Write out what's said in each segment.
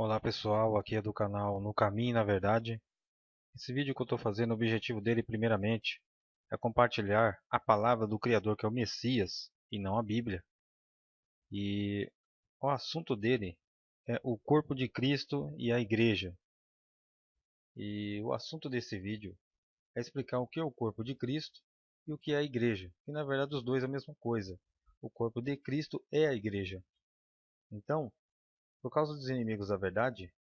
Olá pessoal, aqui é do canal No Caminho na Verdade. Esse vídeo que eu estou fazendo, o objetivo dele primeiramente é compartilhar a palavra do Criador, que é o Messias, e não a Bíblia. E o assunto dele é o corpo de Cristo e a Igreja. E o assunto desse vídeo é explicar o que é o corpo de Cristo e o que é a Igreja, que na verdade os dois é a mesma coisa. O corpo de Cristo é a Igreja. Então, por causa dos inimigos da verdade,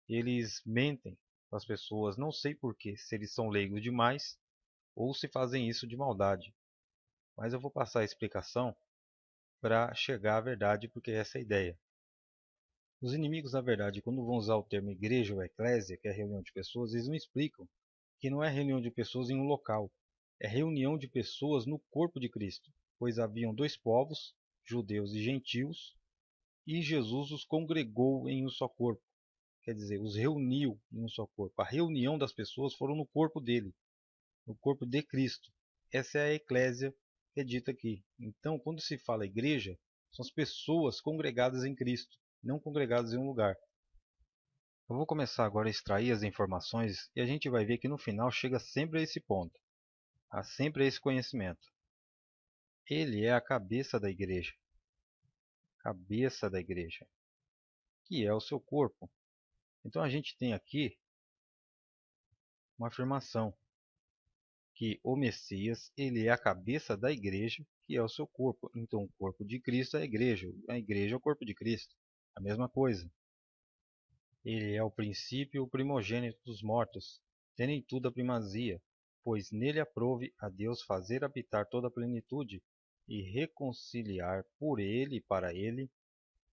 eles mentem para as pessoas, não sei porquê, se eles são leigos demais ou se fazem isso de maldade. Mas eu vou passar a explicação para chegar à verdade, porque essa é a ideia. Os inimigos da verdade, quando vão usar o termo igreja ou eclésia, que é reunião de pessoas, eles não explicam que não é reunião de pessoas em um local, é reunião de pessoas no corpo de Cristo, pois haviam dois povos, judeus e gentios, e Jesus os congregou em um só corpo. Quer dizer, os reuniu em um só corpo. A reunião das pessoas foram no corpo dele, no corpo de Cristo. Essa é a eclésia que é dita aqui. Então, quando se fala igreja, são as pessoas congregadas em Cristo, não congregadas em um lugar. Eu vou começar agora a extrair as informações e a gente vai ver que no final chega sempre a esse ponto, a sempre a esse conhecimento. Ele é a cabeça da igreja, que é o seu corpo. Então a gente tem aqui uma afirmação que o Messias, ele é a cabeça da igreja, que é o seu corpo. Então, o corpo de Cristo é a igreja é o corpo de Cristo. A mesma coisa. Ele é o princípio e o primogênito dos mortos, tendo em tudo a primazia, pois nele aprouve a Deus fazer habitar toda a plenitude e reconciliar por ele e para ele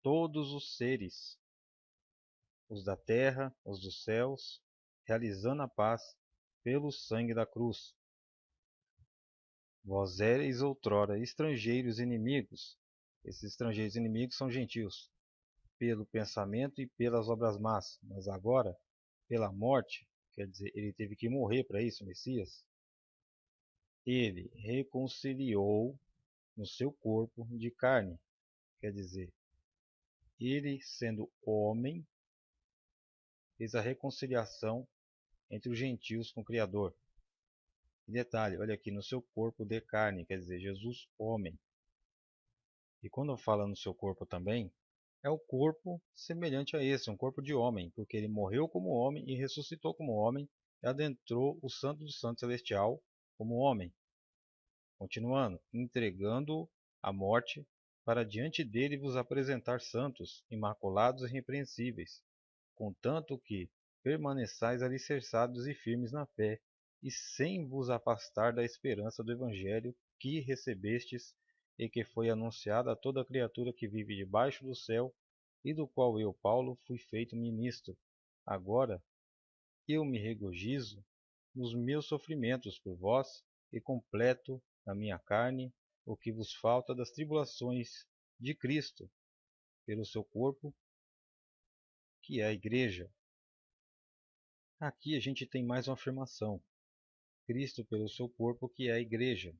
todos os seres, os da terra, os dos céus, realizando a paz pelo sangue da cruz. Vós éreis outrora estrangeiros e inimigos. Esses estrangeiros e inimigos são gentios, pelo pensamento e pelas obras más. Mas agora, pela morte, quer dizer, ele teve que morrer para isso, o Messias. Ele reconciliou no seu corpo de carne. Quer dizer, ele, sendo homem, fez a reconciliação entre os gentios com o Criador. E detalhe, olha aqui, no seu corpo de carne, quer dizer, Jesus, homem. E quando fala no seu corpo também, é o corpo semelhante a esse, um corpo de homem, porque ele morreu como homem e ressuscitou como homem e adentrou o Santo dos Santos Celestial como homem. Continuando, entregando a morte para diante dele vos apresentar santos, imaculados e irrepreensíveis, contanto que permaneçais alicerçados e firmes na fé, e sem vos afastar da esperança do Evangelho que recebestes e que foi anunciado a toda criatura que vive debaixo do céu, e do qual eu, Paulo, fui feito ministro. Agora eu me regozijo nos meus sofrimentos por vós e completo na minha carne o que vos falta das tribulações de Cristo pelo seu corpo, que é a igreja. Aqui a gente tem mais uma afirmação. Cristo pelo seu corpo, que é a igreja.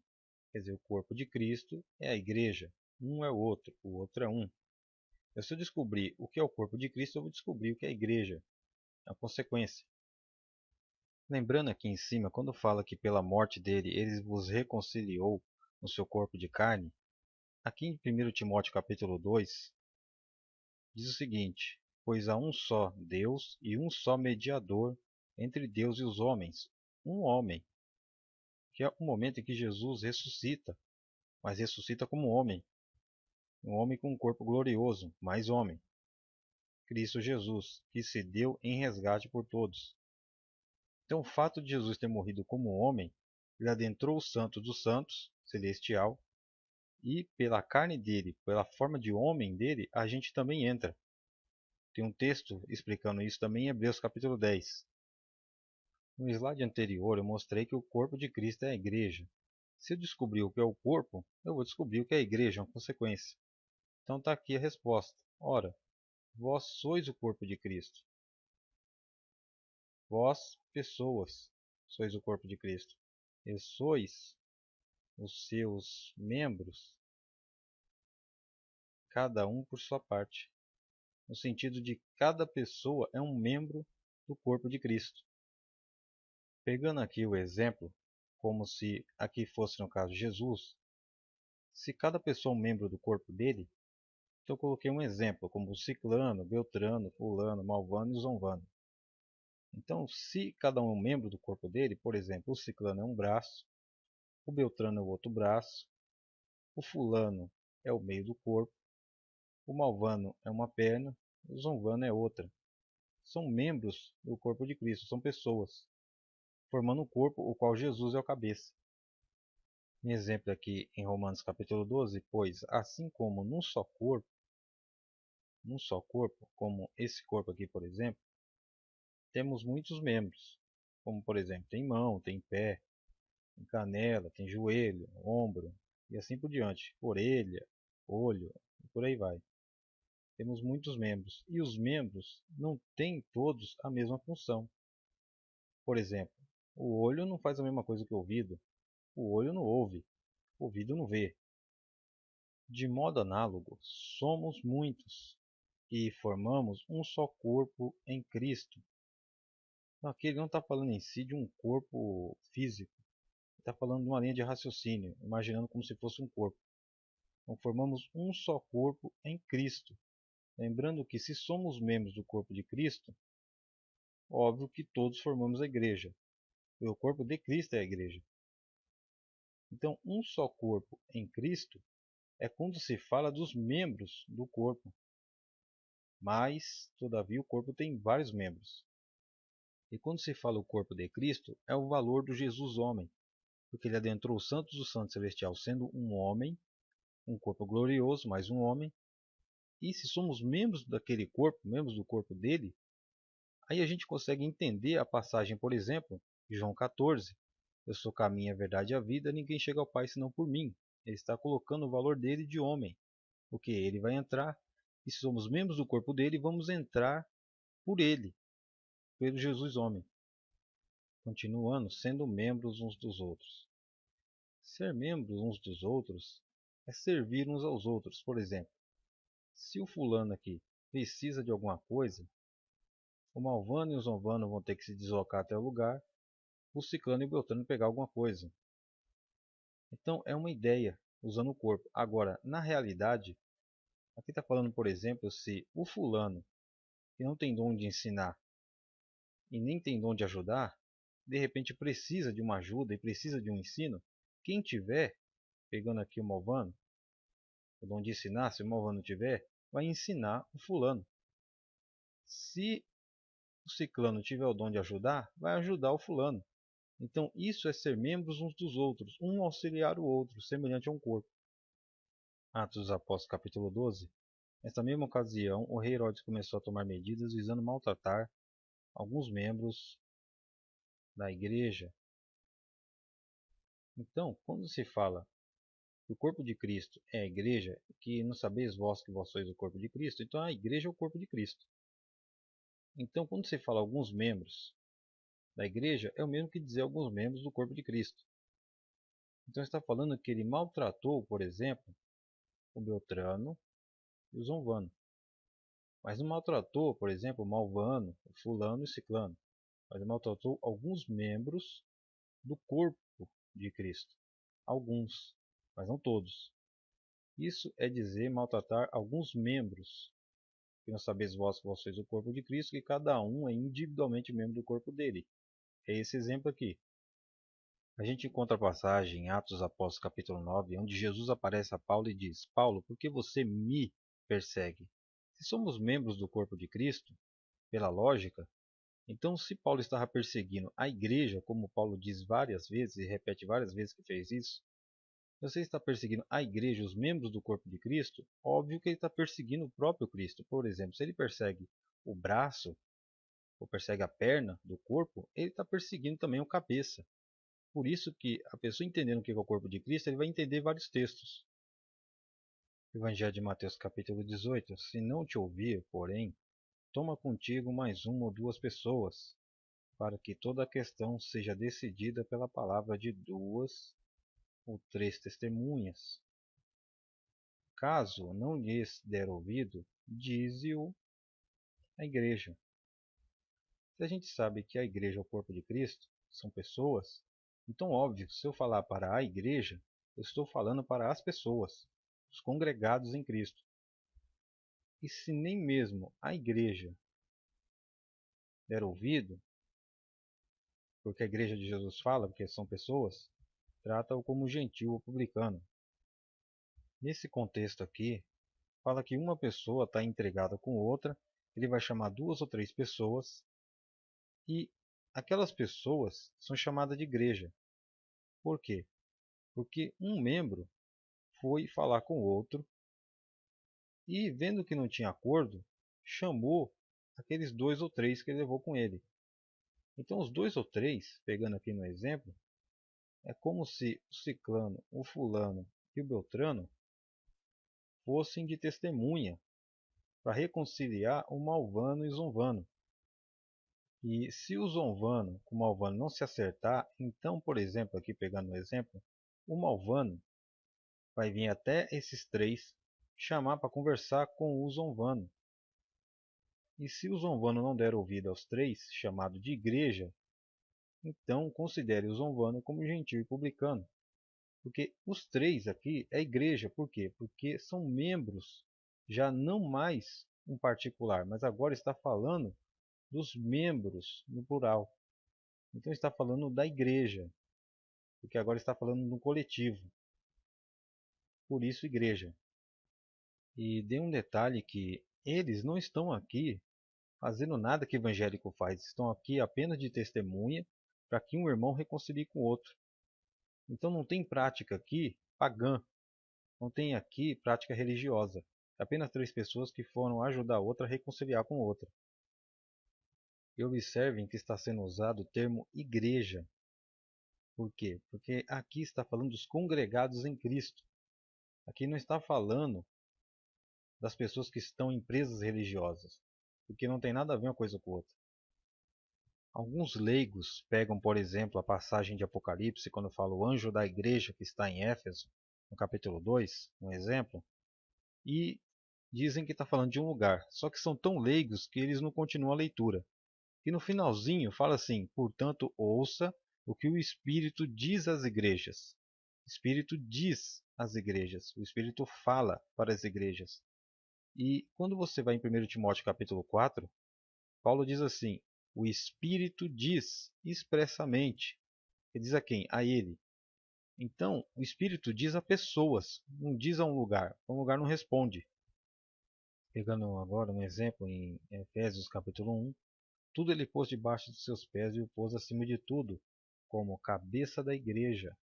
Quer dizer, o corpo de Cristo é a igreja. Um é o outro é um. Se eu descobrir o que é o corpo de Cristo, eu vou descobrir o que é a igreja. É a consequência. Lembrando aqui em cima, quando fala que pela morte dele ele vos reconciliou no seu corpo de carne, aqui em 1 Timóteo capítulo 2, diz o seguinte: pois há um só Deus e um só mediador entre Deus e os homens, um homem, que é o momento em que Jesus ressuscita, mas ressuscita como homem, um homem com um corpo glorioso, mais homem, Cristo Jesus, que se deu em resgate por todos. Então, o fato de Jesus ter morrido como homem, ele adentrou o Santo dos Santos, celestial, e pela carne dele, pela forma de homem dele, a gente também entra. Tem um texto explicando isso também em Hebreus capítulo 10. No slide anterior eu mostrei que o corpo de Cristo é a igreja. Se eu descobrir o que é o corpo, eu vou descobrir o que é a igreja, é uma consequência. Então está aqui a resposta. Ora, vós sois o corpo de Cristo. Vós, pessoas, sois o corpo de Cristo. E sois os seus membros, cada um por sua parte. no sentido de que cada pessoa é um membro do corpo de Cristo. Pegando aqui o exemplo, como se aqui fosse no caso Jesus, se cada pessoa é um membro do corpo dele, então eu coloquei um exemplo, como Ciclano, Beltrano, Fulano, Malvano e Zonvano. Então, se cada um é um membro do corpo dele, por exemplo, o Ciclano é um braço, o Beltrano é o outro braço, o Fulano é o meio do corpo, o Malvano é uma perna, o Zonvano é outra. São membros do corpo de Cristo, são pessoas, formando um corpo, o qual Jesus é o cabeça. Um exemplo aqui em Romanos capítulo 12, pois assim como num só corpo, como esse corpo aqui, por exemplo, temos muitos membros, como por exemplo, tem mão, tem pé, tem canela, tem joelho, ombro e assim por diante, orelha, olho e por aí vai. Temos muitos membros e os membros não têm todos a mesma função. Por exemplo, o olho não faz a mesma coisa que o ouvido, o olho não ouve, o ouvido não vê. De modo análogo, somos muitos e formamos um só corpo em Cristo. Aqui ele não está falando em si de um corpo físico, ele está falando de uma linha de raciocínio, imaginando como se fosse um corpo. Então formamos um só corpo em Cristo. Lembrando que se somos membros do corpo de Cristo, óbvio que todos formamos a igreja. E o corpo de Cristo é a igreja. Então, um só corpo em Cristo é quando se fala dos membros do corpo. Mas, todavia, o corpo tem vários membros. E quando se fala o corpo de Cristo, é o valor do Jesus homem, porque ele adentrou os santos do santo celestial sendo um homem, um corpo glorioso, mas um homem. E se somos membros daquele corpo, membros do corpo dele, aí a gente consegue entender a passagem, por exemplo, de João 14. Eu sou o caminho, a verdade e a vida, ninguém chega ao Pai senão por mim. Ele está colocando o valor dele de homem, porque ele vai entrar, e se somos membros do corpo dele, vamos entrar por ele, pelo Jesus homem, continuando sendo membros uns dos outros. Ser membros uns dos outros é servir uns aos outros. Por exemplo, se o fulano aqui precisa de alguma coisa, o Malvano e o Zonvano vão ter que se deslocar até o lugar, o Ciclano e o Beltrano pegar alguma coisa. Então é uma ideia, usando o corpo. Agora, na realidade, aqui está falando, por exemplo, se o fulano, que não tem dom de ensinar e nem tem dom de ajudar, de repente precisa de uma ajuda e precisa de um ensino, quem tiver, pegando aqui o Malvano, o dom de ensinar, se o Malvano tiver, vai ensinar o fulano. Se o Ciclano tiver o dom de ajudar, vai ajudar o fulano. Então isso é ser membros uns dos outros, um auxiliar o outro, semelhante a um corpo. Atos dos Apóstolos capítulo 12. Nesta mesma ocasião, o rei Herodes começou a tomar medidas visando maltratar alguns membros da igreja. Então, quando se fala que o corpo de Cristo é a igreja, que não sabeis vós que vós sois o corpo de Cristo, então a igreja é o corpo de Cristo. Então, quando se fala alguns membros da igreja, é o mesmo que dizer alguns membros do corpo de Cristo. Então está falando que ele maltratou, por exemplo, o Beltrano e o Zonvano. Mas não maltratou, por exemplo, o Malvano, o Fulano e o Ciclano. Mas maltratou alguns membros do corpo de Cristo. Alguns, mas não todos. Isso é dizer maltratar alguns membros. Que não sabeis vós que vós sois o corpo de Cristo, que cada um é individualmente membro do corpo dele. É esse exemplo aqui. A gente encontra a passagem em Atos dos Apóstolos capítulo 9, onde Jesus aparece a Paulo e diz: Paulo, por que você me persegue? Se somos membros do corpo de Cristo, pela lógica, então se Paulo estava perseguindo a igreja, como Paulo diz várias vezes e repete várias vezes que fez isso, se você está perseguindo a igreja, os membros do corpo de Cristo, óbvio que ele está perseguindo o próprio Cristo. Por exemplo, se ele persegue o braço, ou persegue a perna do corpo, ele está perseguindo também o cabeça. Por isso que a pessoa entendendo o que é o corpo de Cristo, ele vai entender vários textos. Evangelho de Mateus capítulo 18. Se não te ouvir, porém, toma contigo mais uma ou duas pessoas, para que toda a questão seja decidida pela palavra de duas ou três testemunhas. Caso não lhes der ouvido, dize-o A igreja. Se a gente sabe que a igreja é o corpo de Cristo, são pessoas, então óbvio, se eu falar para a igreja, eu estou falando para as pessoas, os congregados em Cristo. E se nem mesmo a igreja der ouvido, porque a igreja de Jesus fala, porque são pessoas, trata-o como gentil ou publicano. Nesse contexto aqui, fala que uma pessoa está entregada com outra, ele vai chamar duas ou três pessoas, e aquelas pessoas são chamadas de igreja. Por quê? Porque um membro foi falar com o outro e, vendo que não tinha acordo, chamou aqueles dois ou três que ele levou com ele. Então, os dois ou três, pegando aqui no exemplo, é como se o ciclano, o fulano e o beltrano fossem de testemunha para reconciliar o malvano e o zombano. E se o zombano com o malvano não se acertar, então, por exemplo, aqui pegando um exemplo, o malvano vai vir até esses três chamar para conversar com o zombano. E se o zombano não der ouvido aos três, chamado de igreja, então considere o zombano como gentil e publicano. Porque os três aqui é igreja, por quê? Porque são membros, já não mais um particular, mas agora está falando dos membros no plural. Então está falando da igreja, porque agora está falando no coletivo. Por isso, igreja. E dê um detalhe que eles não estão aqui fazendo nada que evangélico faz, estão aqui apenas de testemunha para que um irmão reconcilie com o outro. Então não tem prática aqui pagã, não tem aqui prática religiosa. É apenas três pessoas que foram ajudar a outra a reconciliar com outra. E observem que está sendo usado o termo igreja. Por quê? Porque aqui está falando dos congregados em Cristo. Aqui não está falando das pessoas que estão em empresas religiosas, porque não tem nada a ver uma coisa com outra. Alguns leigos pegam, por exemplo, a passagem de Apocalipse, quando fala o anjo da igreja que está em Éfeso, no capítulo 2, um exemplo, e dizem que está falando de um lugar, só que são tão leigos que eles não continuam a leitura. E no finalzinho fala assim: portanto, ouça o que o Espírito diz às igrejas. O Espírito diz às igrejas, o Espírito fala para as igrejas. E quando você vai em 1 Timóteo capítulo 4, Paulo diz assim: o Espírito diz expressamente. Ele diz a quem? A ele. Então, o Espírito diz a pessoas, não diz a um lugar. Um lugar não responde. Pegando agora um exemplo em Efésios capítulo 1, tudo ele pôs debaixo dos seus pés e o pôs acima de tudo, como cabeça da igreja,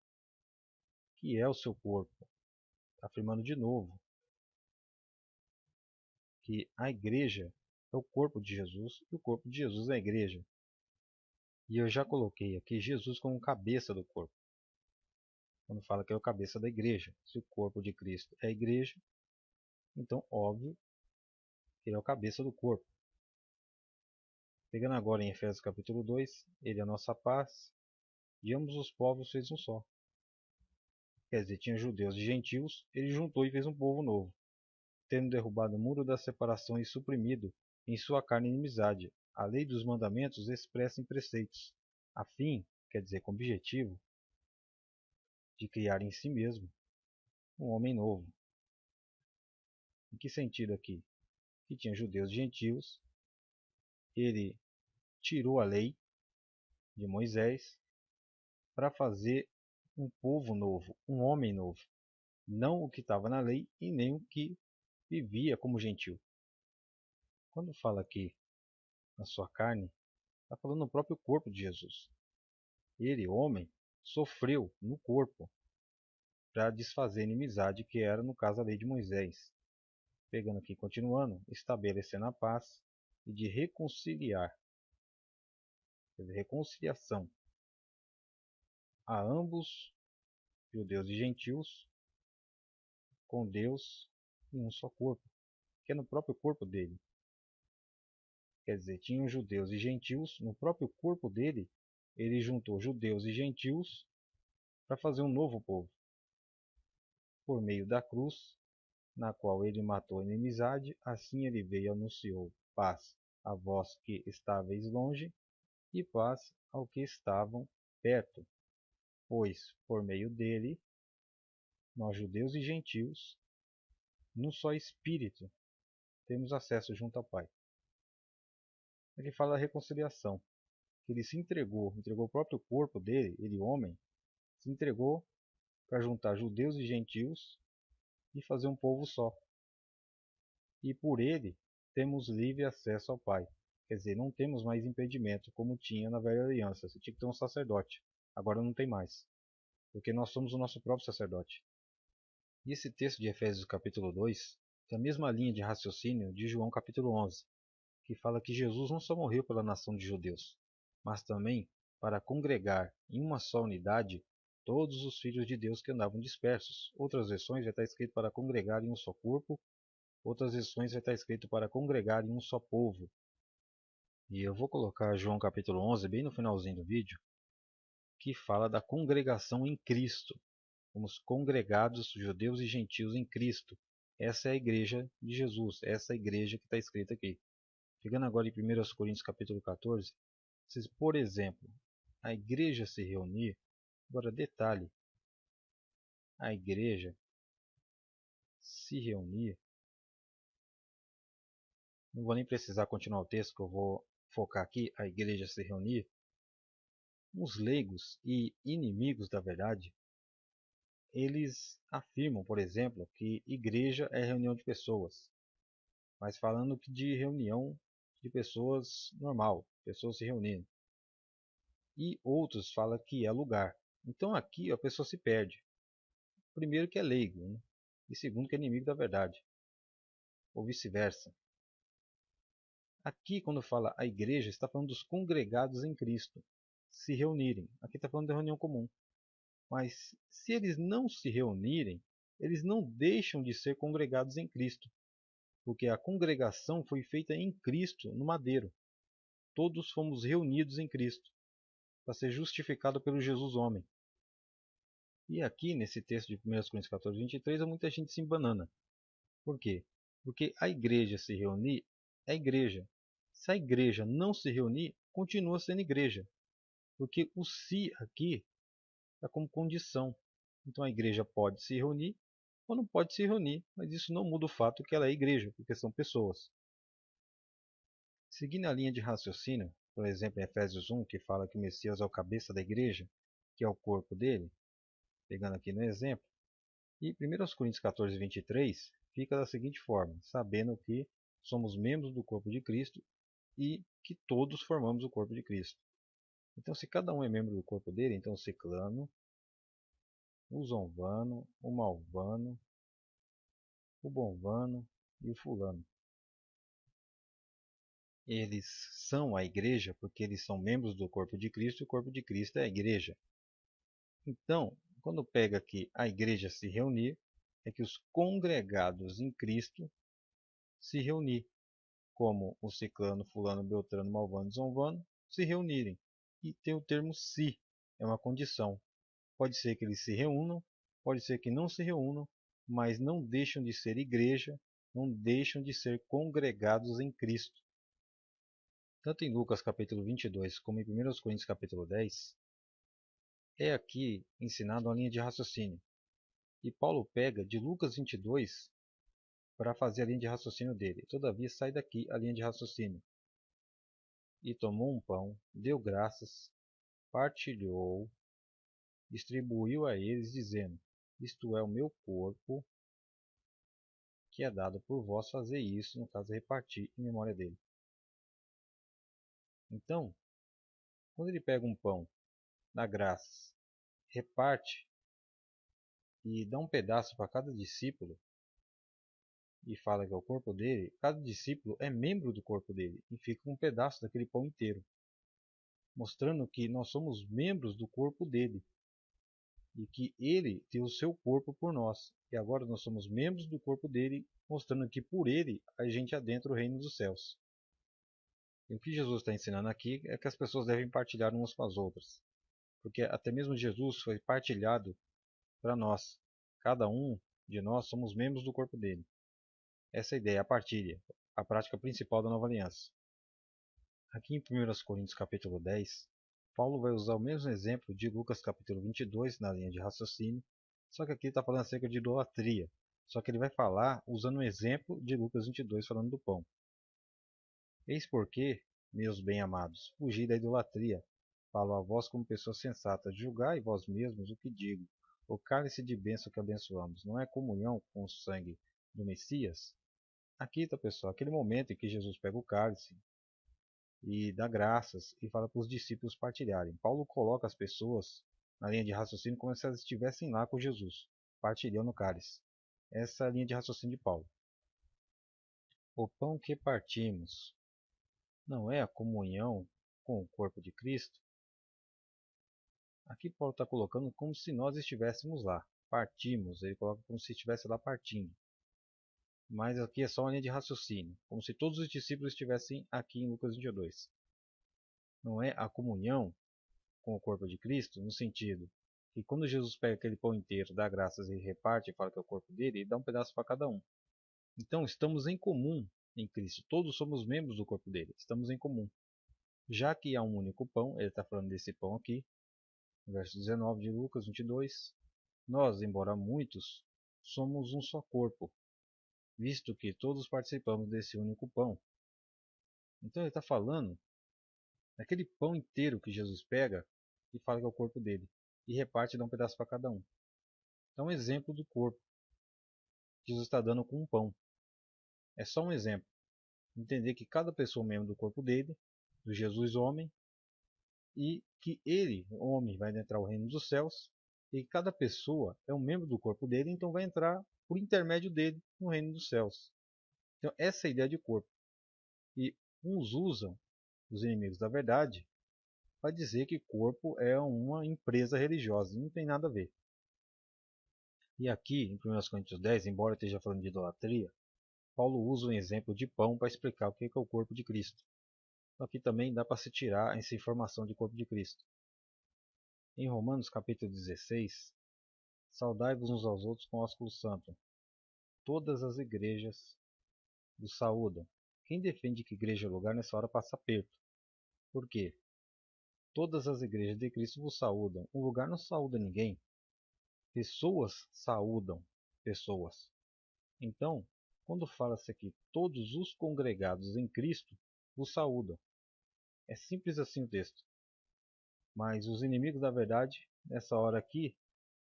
que é o seu corpo. Está afirmando de novo que a igreja é o corpo de Jesus e o corpo de Jesus é a igreja. E eu já coloquei aqui Jesus como cabeça do corpo. Quando fala que é o cabeça da igreja. Se o corpo de Cristo é a igreja, então óbvio que ele é o cabeça do corpo. Pegando agora em Efésios capítulo 2, ele é a nossa paz, e ambos os povos fez um só. Quer dizer, tinha judeus e gentios, ele juntou e fez um povo novo, tendo derrubado o muro da separação e suprimido em sua carne inimizade, a lei dos mandamentos expressa em preceitos, a fim, quer dizer, com objetivo, de criar em si mesmo um homem novo. Em que sentido aqui? Que tinha judeus e gentios, ele tirou a lei de Moisés para fazer um povo novo, um homem novo. Não o que estava na lei e nem o que vivia como gentil. Quando fala aqui na sua carne, está falando no próprio corpo de Jesus. Ele, homem, sofreu no corpo para desfazer a inimizade que era, no caso, a lei de Moisés. Pegando aqui, continuando, estabelecendo a paz e de reconciliar, quer dizer, reconciliação a ambos, judeus e gentios, com Deus em um só corpo, que é no próprio corpo dele. Quer dizer, tinham judeus e gentios no próprio corpo dele, ele juntou judeus e gentios para fazer um novo povo, por meio da cruz, na qual ele matou a inimizade, assim ele veio e anunciou paz a vós que estáveis longe, e paz ao que estavam perto, pois, por meio dele, nós, judeus e gentios, num só Espírito, temos acesso junto ao Pai. Ele fala da reconciliação, que ele se entregou o próprio corpo dele, ele homem, se entregou para juntar judeus e gentios e fazer um povo só. E por ele temos livre acesso ao Pai. Quer dizer, não temos mais impedimento como tinha na velha aliança. Você tinha que ter um sacerdote. Agora não tem mais, porque nós somos o nosso próprio sacerdote. E esse texto de Efésios capítulo 2 tem a mesma linha de raciocínio de João capítulo 11, que fala que Jesus não só morreu pela nação de judeus, mas também para congregar em uma só unidade todos os filhos de Deus que andavam dispersos. Outras versões vai estar escrito para congregar em um só corpo, outras versões vai estar escrito para congregar em um só povo. E eu vou colocar João capítulo 11 bem no finalzinho do vídeo, que fala da congregação em Cristo. Fomos congregados, judeus e gentios em Cristo. Essa é a igreja de Jesus, essa é a igreja que está escrita aqui. Chegando agora em 1 Coríntios capítulo 14, se, por exemplo, a igreja se reunir, agora detalhe, a igreja se reunir, não vou nem precisar continuar o texto, que eu vou focar aqui, a igreja se reunir, os leigos e inimigos da verdade, eles afirmam, por exemplo, que igreja é reunião de pessoas, mas falando que de reunião de pessoas normal, pessoas se reunindo. E outros falam que é lugar. Então aqui a pessoa se perde. Primeiro que é leigo, né? E segundo que é inimigo da verdade, ou vice-versa. Aqui quando fala a igreja, está falando dos congregados em Cristo, se reunirem. Aqui está falando de reunião comum. Mas se eles não se reunirem, eles não deixam de ser congregados em Cristo, porque a congregação foi feita em Cristo, no madeiro. Todos fomos reunidos em Cristo, para ser justificado pelo Jesus homem. E aqui, nesse texto de 1 Coríntios 14, 23, muita gente se embanana. Por quê? Porque a igreja se reunir é igreja. Se a igreja não se reunir, continua sendo igreja. Porque o se aqui é como condição. Então a igreja pode se reunir ou não pode se reunir, mas isso não muda o fato que ela é igreja, porque são pessoas. Seguindo a linha de raciocínio, por exemplo, em Efésios 1, que fala que o Messias é o cabeça da igreja, que é o corpo dele, pegando aqui no exemplo, e 1 Coríntios 14, 23 fica da seguinte forma, sabendo que somos membros do corpo de Cristo e que todos formamos o corpo de Cristo. Então, se cada um é membro do corpo dele, então o ciclano, o zonvano, o malvano, o bonvano e o fulano. Eles são a igreja porque eles são membros do corpo de Cristo e o corpo de Cristo é a igreja. Então, quando pega aqui a igreja se reunir, é que os congregados em Cristo se reunir, como o ciclano, fulano, beltrano, malvano e zonvano se reunirem. E tem o termo se, é uma condição. Pode ser que eles se reúnam, pode ser que não se reúnam, mas não deixam de ser igreja, não deixam de ser congregados em Cristo. Tanto em Lucas capítulo 22 como em 1 Coríntios capítulo 10, é aqui ensinado uma linha de raciocínio. E Paulo pega de Lucas 22 para fazer a linha de raciocínio dele. Todavia sai daqui a linha de raciocínio. E tomou um pão, deu graças, partilhou, distribuiu a eles, dizendo: Isto é o meu corpo, que é dado por vós, fazer isso, no caso, repartir em memória dele. Então, quando ele pega um pão, dá graças, reparte e dá um pedaço para cada discípulo, e fala que é o corpo dele, cada discípulo é membro do corpo dele e fica com um pedaço daquele pão inteiro, mostrando que nós somos membros do corpo dele e que ele deu o seu corpo por nós. E agora nós somos membros do corpo dele, mostrando que por ele a gente adentra o reino dos céus. E o que Jesus está ensinando aqui é que as pessoas devem partilhar umas com as outras, porque até mesmo Jesus foi partilhado para nós. Cada um de nós somos membros do corpo dele. Essa é a ideia, a partilha, a prática principal da nova aliança. Aqui em 1 Coríntios capítulo 10, Paulo vai usar o mesmo exemplo de Lucas capítulo 22 na linha de raciocínio, só que aqui ele está falando acerca de idolatria. Só que ele vai falar usando um exemplo de Lucas 22 falando do pão. Eis porque, meus bem-amados, fugi da idolatria. Falo a vós como pessoas sensatas, julgai vós mesmos o que digo. O cálice de bênção que abençoamos não é comunhão com o sangue do Messias? Aqui está, pessoal, aquele momento em que Jesus pega o cálice e dá graças e fala para os discípulos partilharem. Paulo coloca as pessoas na linha de raciocínio como se elas estivessem lá com Jesus, partilhando o cálice. Essa é a linha de raciocínio de Paulo. O pão que partimos não é a comunhão com o corpo de Cristo? Aqui Paulo está colocando como se nós estivéssemos lá. Partimos, ele coloca como se estivesse lá partindo. Mas aqui é só uma linha de raciocínio, como se todos os discípulos estivessem aqui em Lucas 22. Não é a comunhão com o corpo de Cristo, no sentido que quando Jesus pega aquele pão inteiro, dá graças e reparte e fala que é o corpo dele, ele dá um pedaço para cada um. Então estamos em comum em Cristo, todos somos membros do corpo dele, estamos em comum. Já que há um único pão, ele está falando desse pão aqui, verso 19 de Lucas 22, nós, embora muitos, somos um só corpo, visto que todos participamos desse único pão. Então ele está falando daquele pão inteiro que Jesus pega e fala que é o corpo dele, e reparte e dá um pedaço para cada um. Então, um exemplo do corpo que Jesus está dando com um pão. É só um exemplo. Entender que cada pessoa é um membro do corpo dele, do Jesus homem, e que ele, homem, vai entrar no reino dos céus, e cada pessoa é um membro do corpo dele, então vai entrar por intermédio dele no reino dos céus. Então, essa é a ideia de corpo. E uns usam, os inimigos da verdade, para dizer que corpo é uma empresa religiosa. Não tem nada a ver. E aqui, em 1 Coríntios 10, embora esteja falando de idolatria, Paulo usa um exemplo de pão para explicar o que é o corpo de Cristo. Aqui também dá para se tirar essa informação de corpo de Cristo. Em Romanos capítulo 16, saudai-vos uns aos outros com ósculo santo. Todas as igrejas vos saúdam. Quem defende que igreja é lugar nessa hora passa aperto. Por quê? Todas as igrejas de Cristo vos saúdam. Um lugar não saúda ninguém. Pessoas saúdam pessoas. Então, quando fala-se aqui, todos os congregados em Cristo vos saúdam. É simples assim o texto. Mas os inimigos da verdade, nessa hora aqui,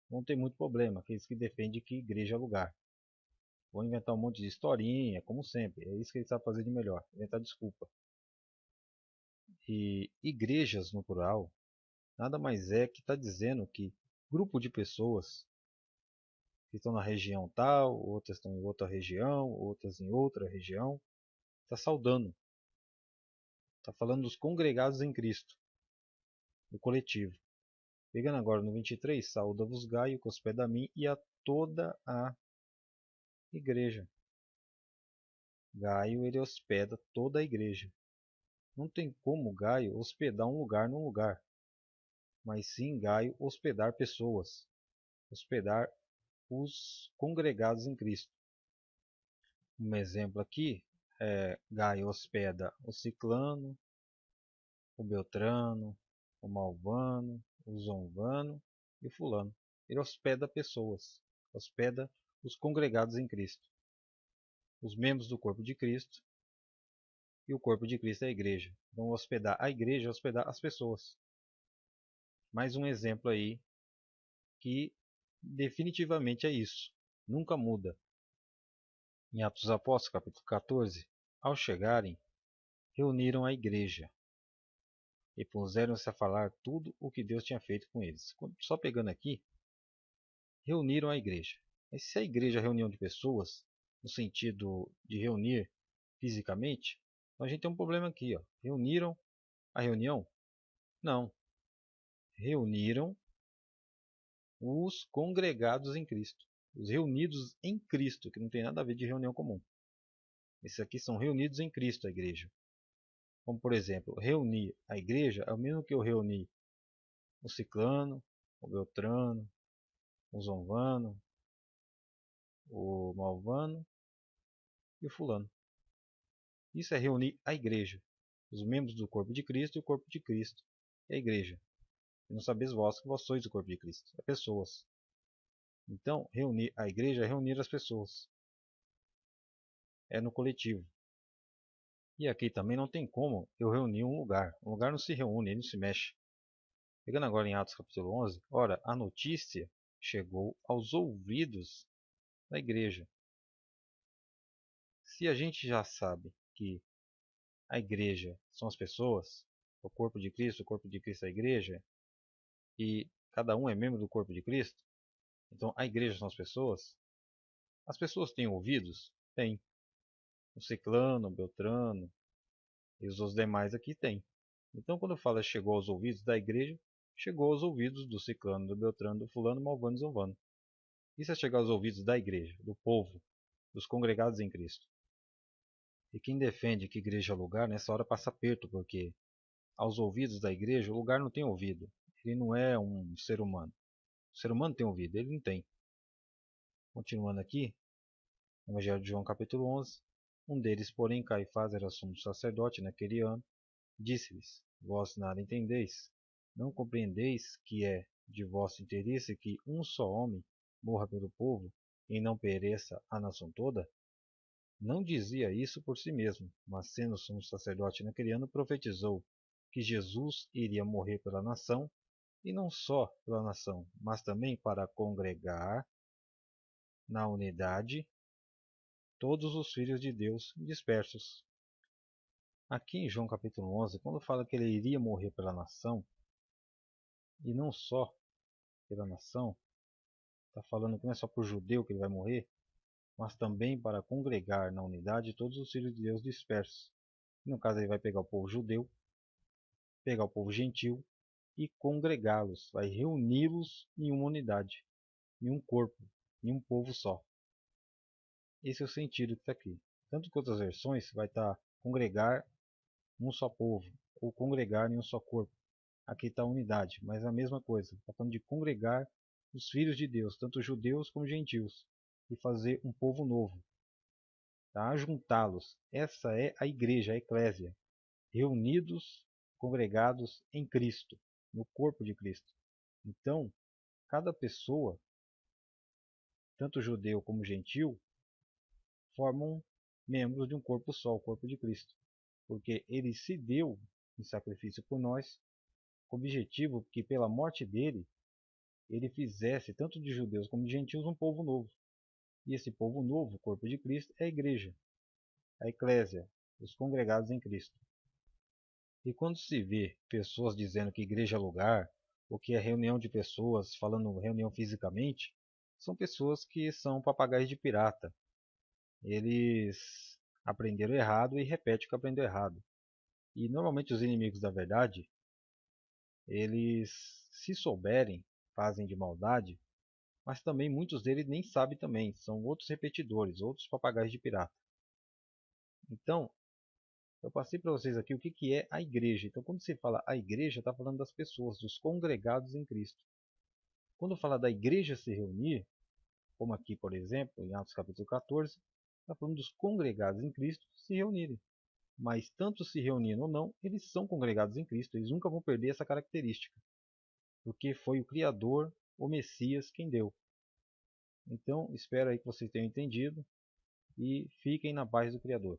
vão ter muito problema. Aqueles que defendem que igreja é lugar. Vão inventar um monte de historinha, como sempre. É isso que eles sabem fazer de melhor. Inventar desculpa. E igrejas, no plural, nada mais é que está dizendo que grupo de pessoas que estão na região tal, outras estão em outra região, outras em outra região, está saudando. Está falando dos congregados em Cristo, do coletivo. Pegando agora no 23, saúda-vos Gaio, que hospeda a mim e a toda a igreja. Gaio, ele hospeda toda a igreja. Não tem como Gaio hospedar um lugar num lugar, mas sim Gaio hospedar pessoas, hospedar os congregados em Cristo. Um exemplo aqui é Gaio hospeda o ciclano, o beltrano, o malvano, o zonvano e o fulano. Ele hospeda pessoas, hospeda os congregados em Cristo, os membros do corpo de Cristo, e o corpo de Cristo é a igreja. Então, hospedar a igreja é hospedar as pessoas. Mais um exemplo aí que definitivamente é isso. Nunca muda. Em Atos dos Apóstolos, capítulo 14, ao chegarem, reuniram a igreja e puseram-se a falar tudo o que Deus tinha feito com eles. Só pegando aqui, reuniram a igreja. Mas se a igreja é reunião de pessoas, no sentido de reunir fisicamente, então a gente tem um problema aqui. Ó. Reuniram a reunião? Não. Reuniram os congregados em Cristo. Os reunidos em Cristo, que não tem nada a ver de reunião comum. Esses aqui são reunidos em Cristo, a igreja. Como, por exemplo, reunir a igreja é o mesmo que eu reunir o ciclano, o beltrano, o zonvano, o malvano e o fulano. Isso é reunir a igreja. os membros do corpo de Cristo e o corpo de Cristo é a igreja. E não sabeis vós que vós sois o corpo de Cristo. É pessoas. Então, reunir a igreja é reunir as pessoas. É no coletivo. E aqui também não tem como eu reunir um lugar. Um lugar não se reúne, ele não se mexe. Pegando agora em Atos capítulo 11, ora, a notícia chegou aos ouvidos da igreja. Se a gente já sabe que a igreja são as pessoas, o corpo de Cristo é a igreja, e cada um é membro do corpo de Cristo, então a igreja são as pessoas têm ouvidos? Tem. O ciclano, o beltrano e os demais aqui têm. Então quando fala chegou aos ouvidos da igreja, chegou aos ouvidos do ciclano, do beltrano, do fulano, malvano e zombano. Isso é chegar aos ouvidos da igreja, do povo, dos congregados em Cristo. E quem defende que igreja é lugar, nessa hora passa aperto, porque aos ouvidos da igreja, o lugar não tem ouvido. Ele não é um ser humano. O ser humano tem ouvido, ele não tem. Continuando aqui, no Evangelho de João capítulo 11, um deles, porém, Caifás, era sumo sacerdote naquele ano, disse-lhes, vós nada entendeis, não compreendeis que é de vosso interesse que um só homem morra pelo povo, e não pereça a nação toda? Não dizia isso por si mesmo, mas sendo sumo sacerdote naquele ano, profetizou que Jesus iria morrer pela nação, e não só pela nação, mas também para congregar na unidade todos os filhos de Deus dispersos. Aqui em João capítulo 11, quando fala que ele iria morrer pela nação, e não só pela nação, está falando que não é só por judeu que ele vai morrer, mas também para congregar na unidade todos os filhos de Deus dispersos. No caso, ele vai pegar o povo judeu, pegar o povo gentil e congregá-los, vai reuni-los em uma unidade, em um corpo, em um povo só. Esse é o sentido que está aqui. Tanto que outras versões vai estar congregar um só povo, ou congregar em um só corpo. Aqui está a unidade, mas é a mesma coisa. Está falando de congregar os filhos de Deus, tanto judeus como gentios, e fazer um povo novo. Tá? Juntá-los. Essa é a igreja, a eclésia. Reunidos, congregados em Cristo, no corpo de Cristo. Então, cada pessoa, tanto judeu como gentil, formam membros de um corpo só, o corpo de Cristo. Porque ele se deu em sacrifício por nós, com o objetivo que pela morte dele, ele fizesse tanto de judeus como de gentios um povo novo. E esse povo novo, o corpo de Cristo, é a igreja, a eclésia, os congregados em Cristo. E quando se vê pessoas dizendo que igreja é lugar, ou que é reunião de pessoas, falando reunião fisicamente, são pessoas que são papagaios de pirata. Eles aprenderam errado e repetem o que aprendeu errado. E normalmente os inimigos da verdade, eles, se souberem, fazem de maldade, mas também muitos deles nem sabem também, são outros repetidores, outros papagaios de pirata. Então, eu passei para vocês aqui o que é a igreja. Então, quando se fala a igreja, está falando das pessoas, dos congregados em Cristo. Quando fala da igreja se reunir, como aqui, por exemplo, em Atos capítulo 14, está falando dos congregados em Cristo se reunirem. Mas tanto se reunindo ou não, eles são congregados em Cristo, eles nunca vão perder essa característica, porque foi o Criador, o Messias, quem deu. Então, espero aí que vocês tenham entendido e fiquem na paz do Criador.